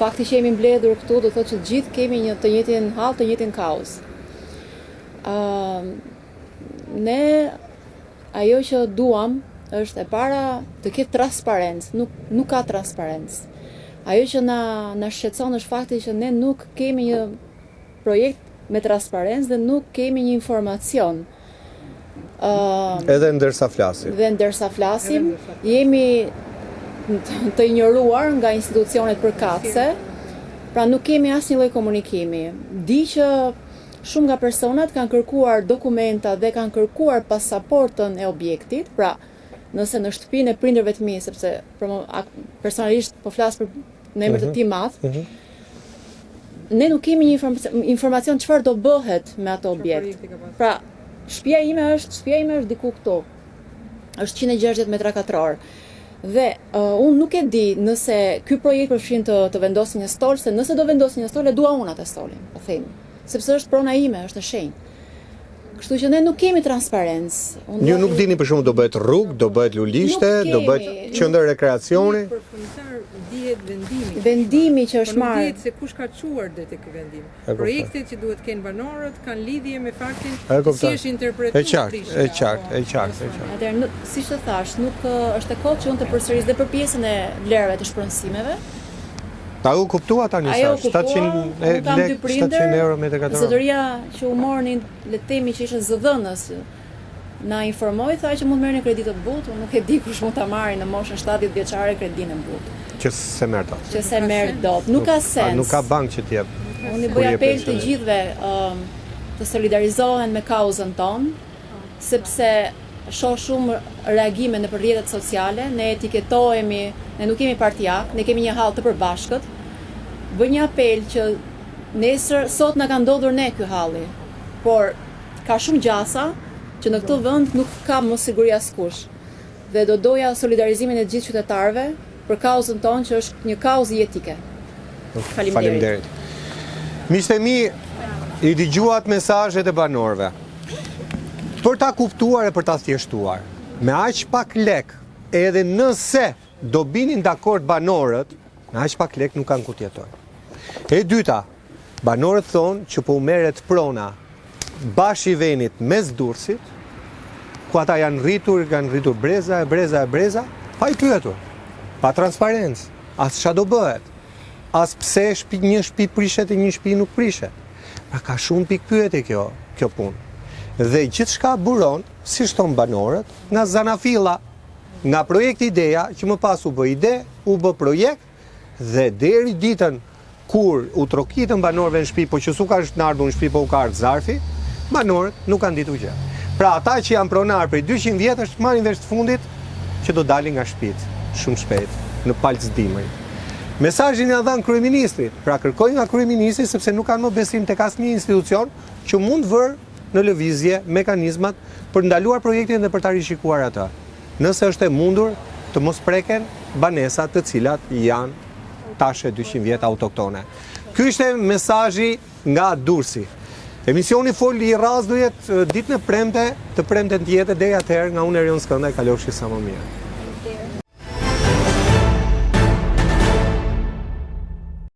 Fakti që jemi mbledhur këtu do thotë që të gjithë kemi një të njëjtin hall, të njëjtin kauz. Ne ajo që duam është e para të ketë transparencë, nuk ka transparencë. Ajo që na shqetëson është fakti që ne nuk kemi një projekt me transparencë dhe nuk kemi një informacion. Edhe ndërsa flasim. Jemi të injoruar nga institucionet përkatëse, pra nuk kemi asnjë lloj komunikimi. Di që shumë nga personat kanë kërkuar dokumenta dhe kanë kërkuar pasaportën e objektit, pra nëse në shtëpinë e prindërve të mi, sepse personalisht po flas për në emër të ti madh, ne nuk kemi një informacion çfarë do bëhet me ato objekt. Pra, shtëpia ime është diku këtu. Është 160 metra katror. Dhe unë nuk e di nëse ky projekt përfshin të vendosë një stol, se nëse do vendosë një stol, e dua unë atë stolin, po them. Sepse është prona ime, është e shenjtë. Kështu që ne nuk kemi transparencë. Ju nuk dini për shembull do bëhet rrugë, do bëhet lulishte, do bëhet qendër rekreacioni. Përfundimtar dihet vendimi që është marrë. Dihet se kush ka çuar deri tek ky vendim. Projektet që duhet kenë banorët kanë lidhje me faktin si është interpretuar. E qartë. Atëherë, siç të thash, nuk është e kotë që unë të përsëris dhe për pjesën e vlerave të shpronësimeve. Ta u kuptua tani sa 700 euro me të katror. Zotëria që u mornin, le të themi që ishte zëdhënës, na informoi, tha që mund të merrni kredi të butë, unë nuk e di kush mund ta marrë në moshën 70 vjeçare kredinë e butë. Që se merr dot. Që se merr dot. Nuk ka sens. Nuk ka bankë që t'jep. Unë i bëj apel të gjithëve të solidarizohen me kauzën tonë, sepse shoh shumë reagime në rrjetet sociale, ne etiketohemi, ne nuk kemi partijak, ne kemi një hall të përbashkët. Bëj një apel që nesër sot na ka ndodhur ne ky halli, por ka shumë gjasa që në këtë vend nuk ka mos siguri askush. Dhe do doja solidarizimin e gjithë qytetarëve për kauzën tonë që është një kauzë jetike. Faleminderit. Miqtë e mi, i dëgjuat mesazhet e banorëve. Për ta kuptuar e për ta thjeshtuar, me aq pak lek, edhe nëse do binin dakord banorët, me aq pak lek nuk kanë ku të jetojnë. E dyta, banorët thonë që po u merret prona bash i venit mes Durrësit, ku ata kanë rritur breza, pa i pyetur, pa transparencë, as ç'a do bëhet, as pse një shtëpi prishet e një shtëpi nuk prishet. Pra ka shumë pikë pyetje kjo punë. Dhe gjithçka buron, si thon banorët, nga zanafilla, nga projekti ideja, që më pas u bë ide, u bë projekt, dhe deri ditën kur u trokitën banorëve në shtëpi, po që su ka ardhur në shtëpi, po u ka ardhur zarfi, banorët nuk kanë ditur gjë. Pra ata që janë pronar prej 200 vjetësh marrin vesh të fundit që do dalin nga shtëpitë shumë shpejt në palc dimri. Mesazhin ja dhan kryeministrit, pra kërkoj nga kryeministri sepse nuk kanë më besim tek asnjë institucion që mund vër në lëvizje mekanizmat për ndaluar projektin dhe për ta rishikuar atë. Nëse është e mundur të mos preken banesat të cilat janë tashe 200 vjet autoktone. Ky ishte mesazhi nga Durrësi. Emisioni Foli i Radhës do jetë ditën e premte, të premten tjetër deri atëherë nga unë Erion Skënda, kalofshi sa më mirë.